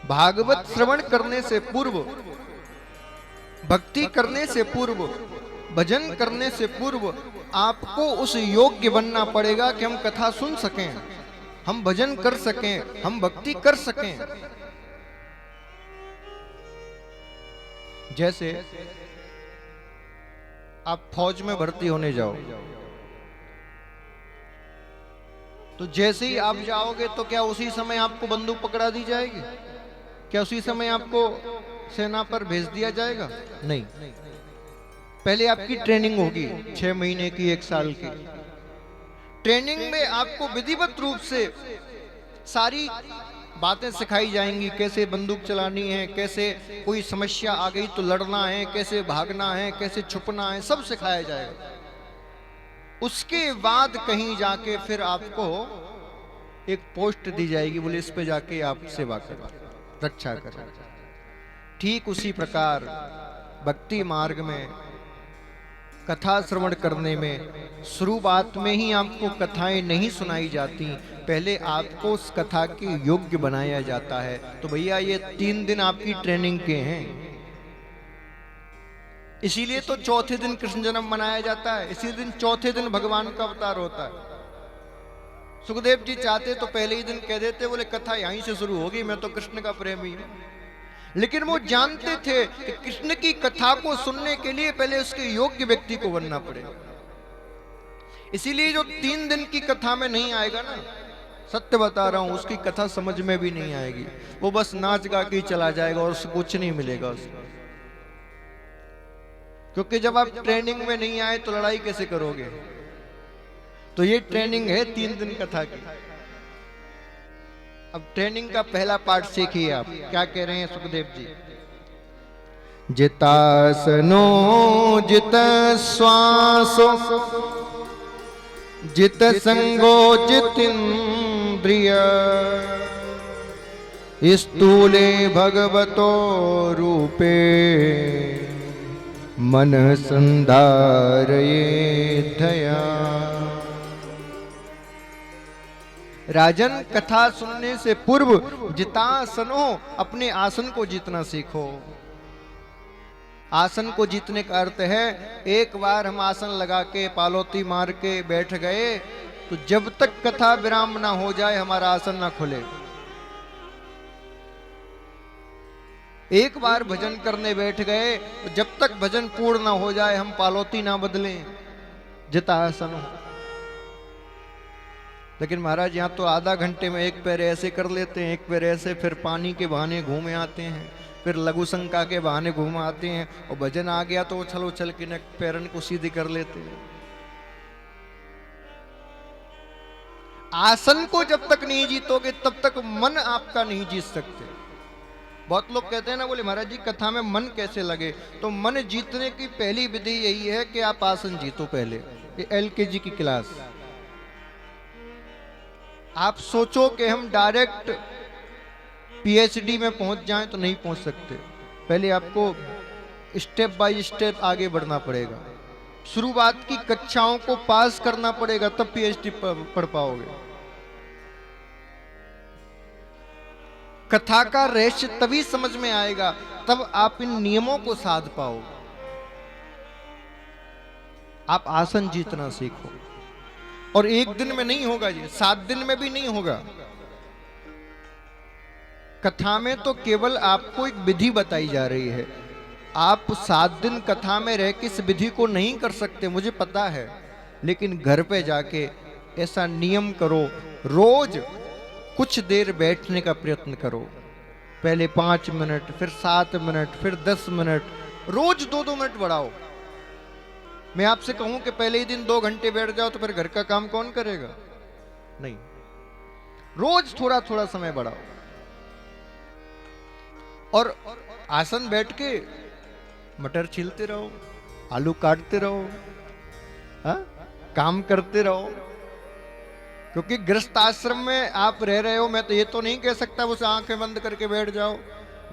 भागवत श्रवण करने से पूर्व, भक्ति करने से पूर्व, भजन करने से पूर्व आपको उस योग्य बनना पड़ेगा कि हम कथा सुन सकें, हम भजन कर सकें, हम भक्ति कर सकें। जैसे आप फौज में भर्ती होने जाओ, तो जैसे ही आप जाओगे तो क्या उसी समय आपको बंदूक पकड़ा दी जाएगी? क्या उसी समय आपको सेना पर भेज दिया जाएगा? नहीं, पहले आपकी ट्रेनिंग होगी 6 महीने की, 1 साल की। ट्रेनिंग में आपको विधिवत रूप से सारी बातें सिखाई जाएंगी, कैसे बंदूक चलानी है, कैसे कोई समस्या आ गई तो लड़ना है, कैसे भागना है, कैसे छुपना है, सब सिखाया जाएगा। उसके बाद कहीं जाके फिर आपको एक पोस्ट दी जाएगी, बोले इस पे जाके आप सेवा करें, रक्षा करें। ठीक उसी प्रकार भक्ति मार्ग में कथा श्रवण करने में शुरुआत में ही आपको कथाएं नहीं सुनाई जाती, पहले आपको उस कथा के योग्य बनाया जाता है। तो भैया ये 3 दिन आपकी ट्रेनिंग के हैं, इसीलिए तो चौथे दिन कृष्ण जन्म मनाया जाता है, इसी दिन चौथे दिन भगवान का अवतार होता है। सुखदेव जी चाहते तो पहले ही दिन कह देते, बोले कथा यहीं से शुरू होगी, मैं तो कृष्ण का प्रेमी हूं। लेकिन वो जानते थे कि कृष्ण की कथा को सुनने के लिए पहले उसके योग्य व्यक्ति को बनना पड़ेगा। इसीलिए जो 3 दिन की कथा में नहीं आएगा ना, सत्य बता रहा हूं, उसकी कथा समझ में भी नहीं आएगी, वो बस नाच गा के चला जाएगा और उसको कुछ नहीं मिलेगा उसको। क्योंकि जब आप ट्रेनिंग में नहीं आए तो लड़ाई कैसे करोगे? तो ये ट्रेनिंग है 3 दिन कथा की। अब ट्रेनिंग का पहला पार्ट सीखिए आप, क्या कह रहे हैं सुखदेव जी। जितासनो जित श्वासो जित संगो जितेन्द्रिय स्थूले भगवतो रूपे मन संधारये धया। राजन, कथा सुनने से पूर्व जितासनो, अपने आसन को जीतना सीखो। आसन को जीतने का अर्थ है, एक बार हम आसन लगा के पालौती मार के बैठ गए तो जब तक कथा विराम ना हो जाए हमारा आसन ना खुले। एक बार भजन करने बैठ गए तो जब तक भजन पूर्ण ना हो जाए हम पालौती ना बदलें, जितासन हो। लेकिन महाराज यहाँ तो आधा घंटे में एक पैर ऐसे कर लेते हैं, एक पैर ऐसे, फिर पानी के बहाने घूमे आते हैं, फिर लघु शंका के बहाने घूम आते हैं, और भजन आ गया तो उछल उछल के न पैरन को सीधी कर लेते हैं। आसन को जब तक नहीं जीतोगे तब तक मन आपका नहीं जीत सकते। बहुत लोग कहते हैं ना, बोले महाराज जी कथा में मन कैसे लगे? तो मन जीतने की पहली विधि यही है कि आप आसन जीतो पहले। ये LKG की क्लास। आप सोचो कि हम डायरेक्ट PhD में पहुंच जाएं तो नहीं पहुंच सकते, पहले आपको स्टेप बाय स्टेप आगे बढ़ना पड़ेगा। शुरुआत की कक्षाओं को पास करना पड़ेगा, तब PhD पढ़ पाओगे। कथा का रहस्य तभी समझ में आएगा, तब आप इन नियमों को साध पाओगे। आप आसन जीतना सीखो, और एक दिन में नहीं होगा ये, 7 दिन में भी नहीं होगा। कथा में तो केवल आपको एक विधि बताई जा रही है। आप 7 दिन कथा में रह के इस विधि को नहीं कर सकते, मुझे पता है, लेकिन घर पे जाके ऐसा नियम करो, रोज कुछ देर बैठने का प्रयत्न करो। पहले 5 मिनट, फिर 7 मिनट, फिर 10 मिनट, रोज 2-2 मिनट बढ़ाओ। मैं आपसे कहूं कि पहले ही दिन 2 घंटे बैठ जाओ तो फिर घर का काम कौन करेगा? नहीं, रोज थोड़ा थोड़ा समय बढ़ाओ। और आसन बैठ के मटर छीलते रहो, आलू काटते रहो, हा? काम करते रहो। क्योंकि गृहस्थ आश्रम में आप रह रहे हो, मैं तो ये तो नहीं कह सकता बस आंखें बंद करके बैठ जाओ।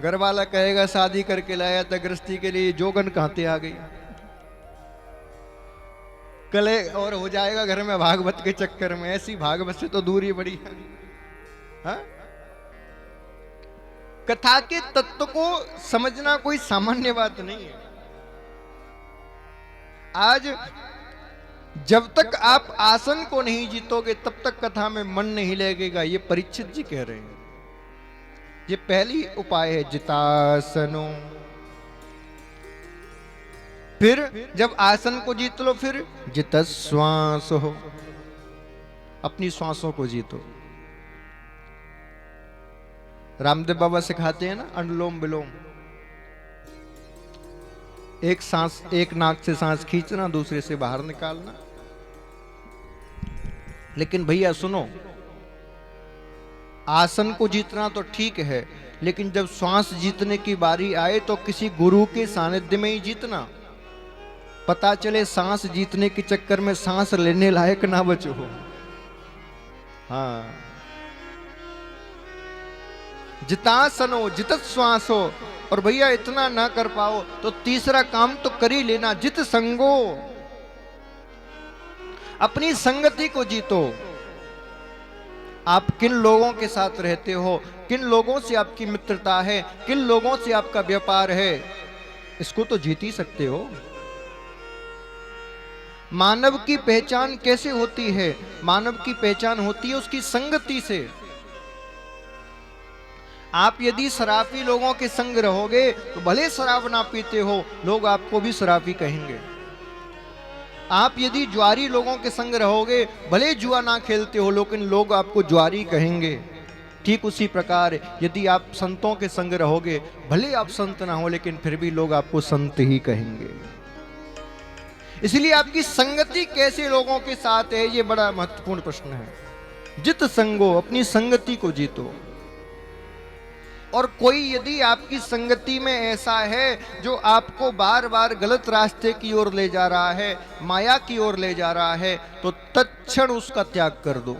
घर वाला कहेगा शादी करके लाया था गृहस्थी के लिए, जोगन कहते आ गई, कले और हो जाएगा घर में भागवत के चक्कर में। ऐसी भागवत से तो दूरी बड़ी है, हा? कथा के तत्व को समझना कोई सामान्य बात नहीं है। आज जब तक आप आसन को नहीं जीतोगे तब तक कथा में मन नहीं लगेगा, ये परीक्षित जी कह रहे हैं। ये पहली उपाय है, जितासनो। फिर जब आसन को जीत लो, फिर जितश्वास हो, अपनी श्वासों को जीतो। रामदेव बाबा सिखाते हैं ना अनुलोम विलोम, एक सांस, एक नाक से सांस खींचना, दूसरे से बाहर निकालना। लेकिन भैया सुनो, आसन को जीतना तो ठीक है, लेकिन जब श्वास जीतने की बारी आए तो किसी गुरु के सानिध्य में ही जीतना। पता चले सांस जीतने के चक्कर में सांस लेने लायक ना बचो। हाँ, जितासनो जितत श्वासो। और भैया इतना ना कर पाओ तो तीसरा काम तो कर ही लेना, जित संगो, अपनी संगति को जीतो। आप किन लोगों के साथ रहते हो, किन लोगों से आपकी मित्रता है, किन लोगों से आपका व्यापार है, इसको तो जीत ही सकते हो। मानव की पहचान कैसे होती है? मानव की पहचान होती है उसकी संगति से। आप यदि शराबी लोगों के संग रहोगे तो भले शराब ना पीते हो, लोग आपको भी शराबी कहेंगे। आप यदि जुआरी लोगों के संग रहोगे, भले जुआ ना खेलते हो, लेकिन लोग आपको जुआरी कहेंगे। ठीक उसी प्रकार यदि आप संतों के संग रहोगे, भले आप संत ना हो, लेकिन फिर भी लोग आपको संत ही कहेंगे। इसलिए आपकी संगति कैसे लोगों के साथ है, ये बड़ा महत्वपूर्ण प्रश्न है। जित संगो, अपनी संगति को जीतो। और कोई यदि आपकी संगति में ऐसा है जो आपको बार बार गलत रास्ते की ओर ले जा रहा है, माया की ओर ले जा रहा है, तो तत्क्षण उसका त्याग कर दो।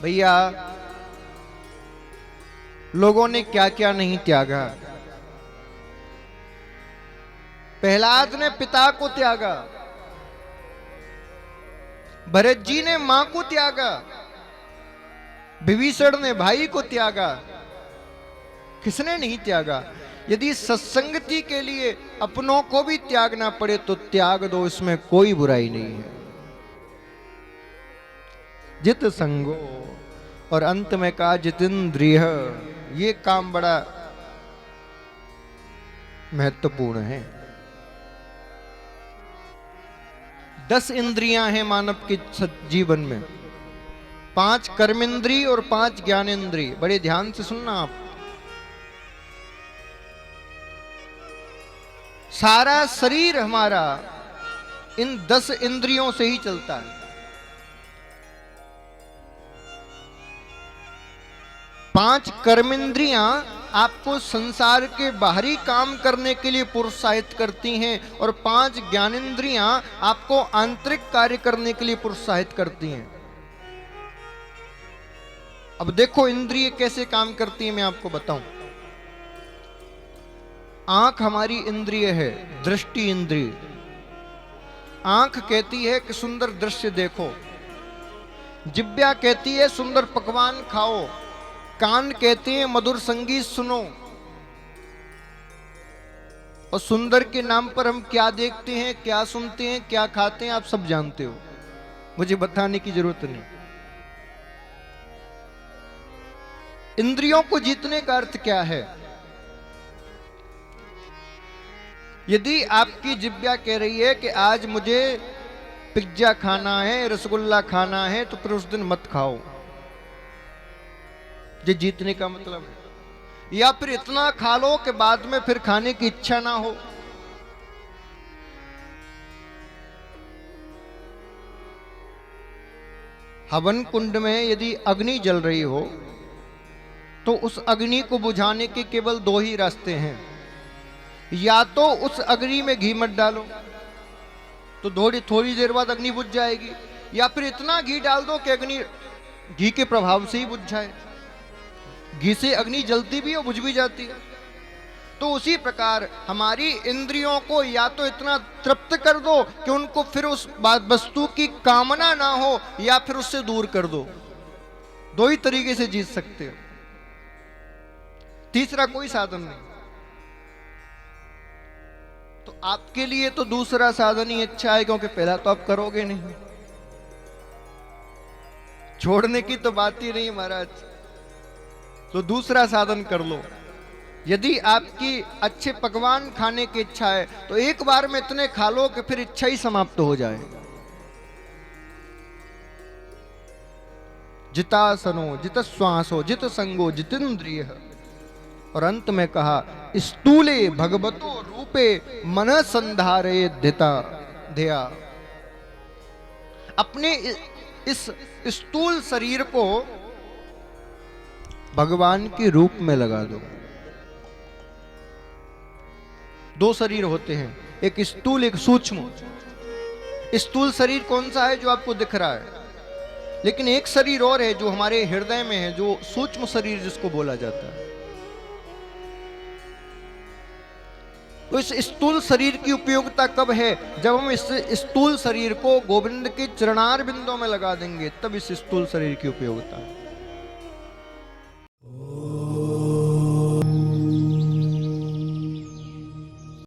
भैया लोगों ने क्या क्या नहीं त्यागा। प्रहलाद ने पिता को त्यागा, भरत जी ने मां को त्यागा, विभीषण ने भाई को त्यागा। किसने नहीं त्यागा? यदि सत्संगति के लिए अपनों को भी त्यागना पड़े तो त्याग दो, इसमें कोई बुराई नहीं है। जित संगो। और अंत में कहा जितेंद्रिय। ये काम बड़ा महत्वपूर्ण है। 10 इंद्रियां हैं मानव के जीवन में, 5 कर्मेंद्री और 5 ज्ञानेंद्री। बड़े ध्यान से सुनना आप। सारा शरीर हमारा इन 10 इंद्रियों से ही चलता है। 5 कर्मेंद्रियां आपको संसार के बाहरी काम करने के लिए प्रोत्साहित करती हैं, और 5 ज्ञानेंद्रियां आपको आंतरिक कार्य करने के लिए प्रोत्साहित करती हैं। अब देखो इंद्रिय कैसे काम करती है, मैं आपको बताऊं। आंख हमारी इंद्रिय है, दृष्टि इंद्रिय। आंख कहती है कि सुंदर दृश्य देखो, जिह्वा कहती है सुंदर पकवान खाओ, कान कहते हैं मधुर संगीत सुनो। और सुंदर के नाम पर हम क्या देखते हैं, क्या सुनते हैं, क्या खाते हैं, आप सब जानते हो, मुझे बताने की जरूरत नहीं। इंद्रियों को जीतने का अर्थ क्या है? यदि आपकी जिह्वा कह रही है कि आज मुझे पिज्जा खाना है, रसगुल्ला खाना है, तो फिर उस दिन मत खाओ। ये जीतने का मतलब है। या फिर इतना खा लो कि बाद में फिर खाने की इच्छा ना हो। हवन कुंड में यदि अग्नि जल रही हो तो उस अग्नि को बुझाने के केवल 2 ही रास्ते हैं। या तो उस अग्नि में घी मत डालो तो थोड़ी देर बाद अग्नि बुझ जाएगी, या फिर इतना घी डाल दो कि अग्नि घी के प्रभाव से ही बुझ जाए। घी से अग्नि जलती भी और बुझ भी जाती है। तो उसी प्रकार हमारी इंद्रियों को या तो इतना तृप्त कर दो कि उनको फिर उस वस्तु की कामना ना हो, या फिर उससे दूर कर दो। दो ही तरीके से जीत सकते हो, तीसरा कोई साधन नहीं। तो आपके लिए तो दूसरा साधन ही अच्छा है, क्योंकि पहला तो आप करोगे नहीं, छोड़ने की तो बात ही नहीं महाराज। तो दूसरा साधन कर लो। यदि आपकी अच्छे पकवान खाने की इच्छा है तो एक बार में इतने खा लो कि फिर इच्छा ही समाप्त हो जाए। जितासनो जित श्वासो जित संगो जितेंद्रिय, और अंत में कहा स्थूले भगवतो रूपे मन संधारे धिता धिया। अपने इस स्थूल शरीर को भगवान के रूप में लगा दो। दो शरीर होते हैं, एक स्थूल एक सूक्ष्म। स्थूल शरीर कौन सा है? जो आपको दिख रहा है। लेकिन एक शरीर और है जो हमारे हृदय में है, जो सूक्ष्म शरीर जिसको बोला जाता है। तो इस स्थूल शरीर की उपयोगिता कब है? जब हम इस स्थूल शरीर को गोविंद के चरणार बिंदों में लगा देंगे, तब इस स्थूल शरीर की उपयोगिता है।